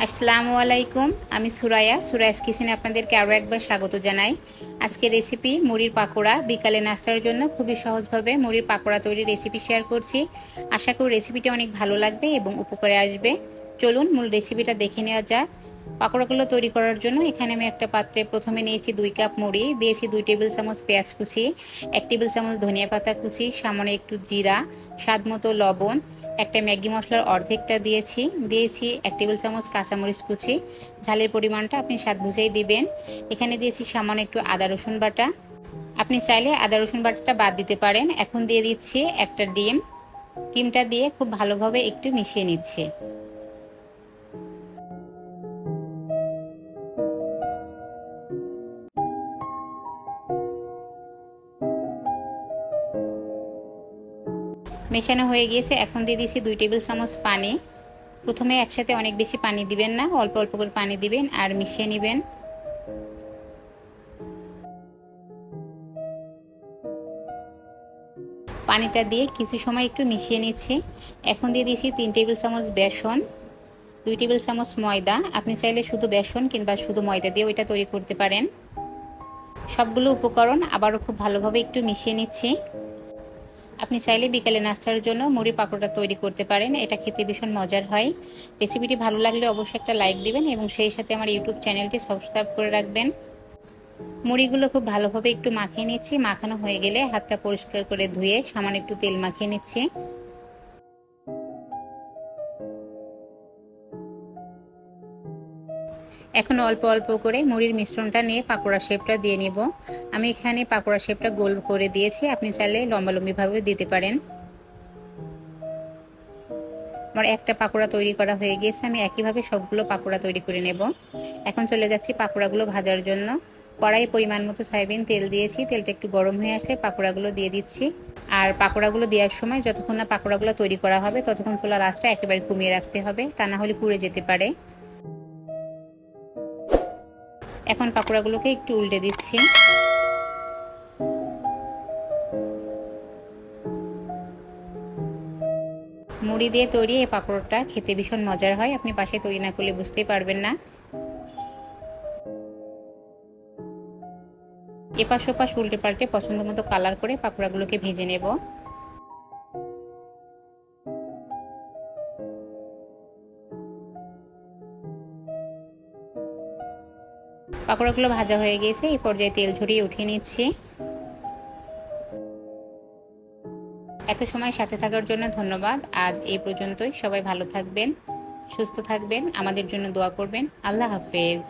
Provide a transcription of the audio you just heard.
আসসালামু আলাইকুম। আমি সুরাইয়াস কিচেনে আপনাদেরকে আরও একবার স্বাগত জানাই। আজকে রেসিপি মুড়ির পাকোড়া। বিকালে নাস্তার জন্য খুবই সহজভাবে মুড়ির পাকোড়া তৈরির রেসিপি শেয়ার করছি। আশা করি রেসিপিটা অনেক ভালো লাগবে এবং উপকারে আসবে। চলুন মূল রেসিপিটা দেখে নেওয়া যাক। পাকোড়াগুলো তৈরি করার জন্য এখানে আমি একটা পাত্রে প্রথমে নিয়েছি 2 কাপ মুড়ি, দিয়েছি 2 টেবিল চামচ পেঁয়াজ কুচি, 1 টেবিল চামচ ধনিয়া পাতা কুচি, সামান্য একটু জিরা, স্বাদ মতো লবণ, একটা ম্যাগি মশলার অর্ধেকটা দিয়েছি 1 টেবিল চামচ কাঁচামরিচ কুচি। ঝালের পরিমাণটা আপনি স্বাদ বুঝেই দিবেন। এখানে দিয়েছি সামান্য একটু আদা রসুন বাটা। আপনি চাইলে আদা রসুন বাটাটা বাদ দিতে পারেন। এখন দিয়ে দিচ্ছি একটা ডিমটা দিয়ে খুব ভালোভাবে একটু মিশিয়ে নিচ্ছি। মেশানো হয়ে গিয়েছে। এখন দিয়ে দিয়েছি 2 টেবিল চামচ পানি। প্রথমে একসাথে অনেক বেশি পানি দিবেন না, অল্প অল্প করে পানি দিবেন আর মিশিয়ে নেবেন। পানিটা দিয়ে কিছু সময় একটু মিশিয়ে নিচ্ছি। এখন দিয়ে দিয়েছি 3 টেবিল চামচ বেসন, 2 টেবিল চামচ ময়দা। আপনি চাইলে শুধু বেসন কিংবা শুধু ময়দা দিয়ে ওইটা তৈরি করতে পারেন। সবগুলো উপকরণ আবারও খুব ভালোভাবে একটু মিশিয়ে নিচ্ছি। আপনি চাইলে বিকালে নাস্তার জন্য মুড়ি পাকোড়া তৈরি করতে পারেন। এটা খেতে ভীষণ মজার হয়। রেসিপিটি ভালো লাগলে অবশ্যই একটা লাইক দিবেন এবং সেই সাথে আমার ইউটিউব চ্যানেলটি সাবস্ক্রাইব করে রাখবেন। মুড়িগুলো খুব ভালোভাবে একটু মাখিয়ে নিচ্ছি। মাখানো হয়ে গেলে হাতটা পরিষ্কার করে ধুয়ে সামান্য একটু তেল মাখিয়ে নিচ্ছি। এখন অল্প অল্প করে মুড়ির মিশ্রণটা নিয়ে পাকোড়া শেপটা দিয়ে নিব। আমি এখানে পাকোড়া শেপটা গোল করে দিয়েছি, আপনি চাইলে লম্বালম্বিভাবে দিতে পারেন। আমার একটা পাকোড়া তৈরি করা হয়ে গিয়েছে। আমি একইভাবে সবগুলো পাকোড়া তৈরি করে নেব। এখন চলে যাচ্ছি পাকোড়াগুলো ভাজার জন্য। কড়াই পরিমাণ মতো সয়াবিন তেল দিয়েছি। তেলটা একটু গরম হয়ে আসলে পাকোড়াগুলো দিয়ে দিচ্ছি। আর পাকোড়াগুলো দেওয়ার সময় যতক্ষণ না পাকোড়াগুলো তৈরি করা হবে ততক্ষণ চুলার আঁচটা একেবারে কমিয়ে রাখতে হবে, তা না হলে পুড়ে যেতে পারে। এখন পাকোড়াগুলোকে একটু উল্টে দিচ্ছি। মুড়ি দিয়ে তৈরি এই পাকোড়াটা খেতে ভীষণ মজার হয়। আপনি বাসায় তৈরি না করলে বুঝতেই পারবেন না। এপাশ ওপাশ উল্টে পাল্টে পছন্দ মতো কালার করে পাকোড়াগুলোকে ভেজে নেব। পাকোড়াগুলো ভাজা হয়ে গেছে। এই পর্যায়ে তেল ঝরিয়ে উঠিয়ে নিচ্ছি। এত সময় সাথে থাকার জন্য ধন্যবাদ। আজ এই পর্যন্তই। সবাই ভালো থাকবেন, সুস্থ থাকবেন, আমাদের জন্য দোয়া করবেন। আল্লাহ হাফেজ।